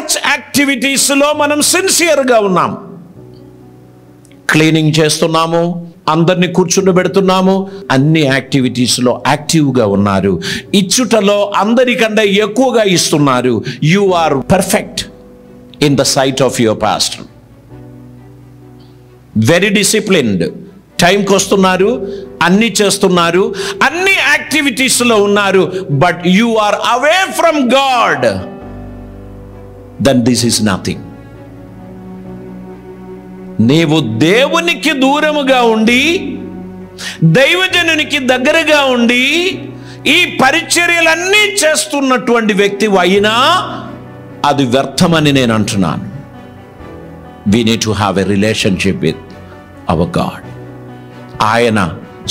Church యాక్టివిటీస్లో మనం సిన్సియర్గా ఉన్నాం. క్లీనింగ్ చేస్తున్నాము, అందరినీ కూర్చుండబెడుతున్నాము, అన్ని యాక్టివిటీస్లో యాక్టివ్గా ఉన్నారు. ఇచ్చుటలో అందరికంటే ఎక్కువగా ఇస్తున్నారు. You are perfect in the sight of your pastor. Very disciplined, టైంకి వస్తున్నారు, అన్ని చేస్తున్నారు, అన్ని యాక్టివిటీస్లో ఉన్నారు. But you are away from God, then this is nothing. నీవు దేవునికి దూరముగా ఉండి దైవజనునికి దగ్గరగా ఉండి ఈ పరిచర్యలన్నీ చేస్తున్నటువంటి వ్యక్తి అయినా అది వ్యర్థమని నేను అంటున్నాను. We need to have a relationship with our God. ఆయన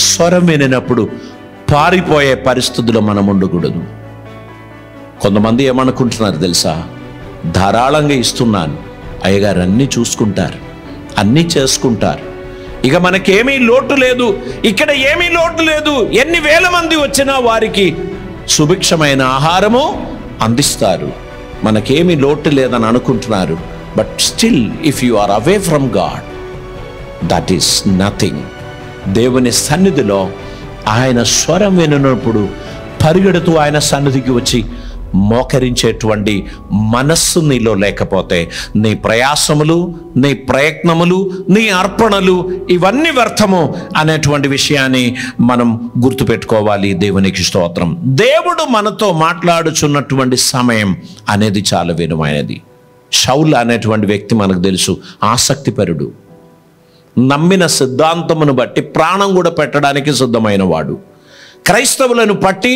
స్వరం వినినప్పుడు పారిపోయే పరిస్థితుల్లో మనం ఉండకూడదు. కొంతమంది ఏమనుకుంటున్నారు తెలుసా, ధారాళంగా ఇస్తున్నాను, అయ్యగారు అన్నీ చూసుకుంటారు, అన్నీ చేసుకుంటారు, ఇక మనకేమీ లోటు లేదు, ఇక్కడ ఏమీ లోటు లేదు, ఎన్ని వేల మంది వచ్చినా వారికి సుభిక్షమైన ఆహారము అందిస్తారు, మనకేమీ లోటు లేదని అనుకుంటున్నారు. But still if you are away from God, that is nothing. దేవుని సన్నిధిలో ఆయన స్వరం వినప్పుడు పరిగెడుతూ ఆయన సన్నిధికి వచ్చి మోకరించేటువంటి మనస్సు నీలో లేకపోతే నీ ప్రయాసములు, నీ ప్రయత్నములు, నీ అర్పణలు ఇవన్నీ వ్యర్థము అనేటువంటి విషయాన్ని మనం గుర్తుపెట్టుకోవాలి. దేవునికి స్తోత్రం. దేవుడు మనతో మాట్లాడుచున్నటువంటి సమయం అనేది చాలా విలువైనది. షౌల్ అనేటువంటి వ్యక్తి మనకు తెలుసు, ఆసక్తిపరుడు, నమ్మిన సిద్ధాంతమును బట్టి ప్రాణం కూడా పెట్టడానికి సిద్ధమైన వాడు. క్రైస్తవులను పట్టి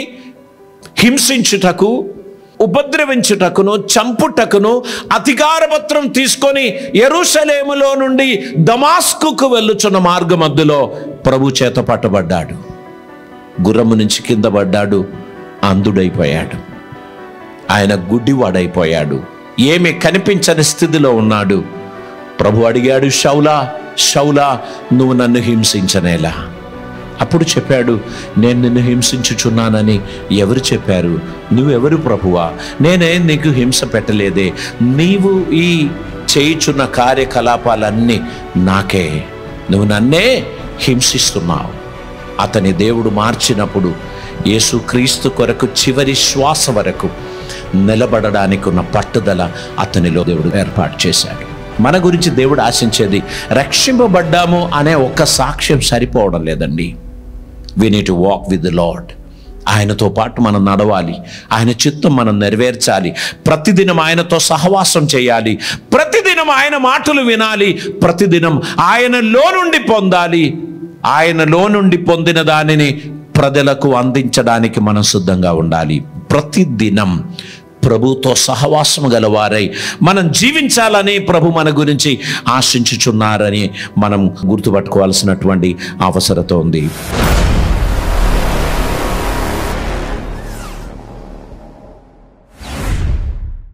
హింసించుటకు, ఉపద్రవించుటకును, చంపుటకును అధికారపత్రం తీసుకొని యెరూషలేములో నుండి దమాస్కుకు వెళ్ళుచున్న మార్గ మధ్యలో ప్రభు చేత పట్టబడ్డాడు. గుర్రము నుంచి కింద పడ్డాడు, అంధుడైపోయాడు, ఆయన గుడ్డివాడైపోయాడు, ఏమీ కనిపించని స్థితిలో ఉన్నాడు. ప్రభు అడిగాడు, షౌలా షౌలా, నువ్వు నన్ను హింసించనేలా? అప్పుడు చెప్పాడు, నేను నిన్ను హింసించుచున్నానని ఎవరు చెప్పారు? నువ్వెవరు ప్రభువా? నేనే నీకు హింస పెట్టలేదే, నీవు ఈ చేయుచున్న కార్యకలాపాలన్నీ నాకే, నువ్వు నన్నే హింసిస్తున్నావు. అతని దేవుడు మార్చినప్పుడు యేసుక్రీస్తు కొరకు చివరి శ్వాస వరకు నిలబడడానికి ఉన్న పట్టుదల అతనిలో దేవుడు ఏర్పాటు చేశాడు. మన గురించి దేవుడు ఆశించేది రక్షింపబడ్డాము అనే ఒక్క సాక్ష్యం సరిపోవడం లేదండి. We need to walk with the Lord. ఆయనతో పాటు మనం నడవాలి, ఆయన చిత్తం మనం నెరవేర్చాలి, ప్రతిదినం ఆయనతో సహవాసం చేయాలి, ప్రతిదినం ఆయన మాటలు వినాలి, ప్రతిదినం ఆయనలో నుండి పొందాలి. ఆయనలో నుండి పొందిన దానిని ప్రజలకు అందించడానికి మనం సిద్ధంగా ఉండాలి. ప్రతిదినం ప్రభుతో సహవాసం గలవారై మనం జీవించాలని ప్రభు మన గురించి ఆశించుచున్నారని మనం గుర్తుపట్టుకోవాల్సినటువంటి అవసరత ఉంది.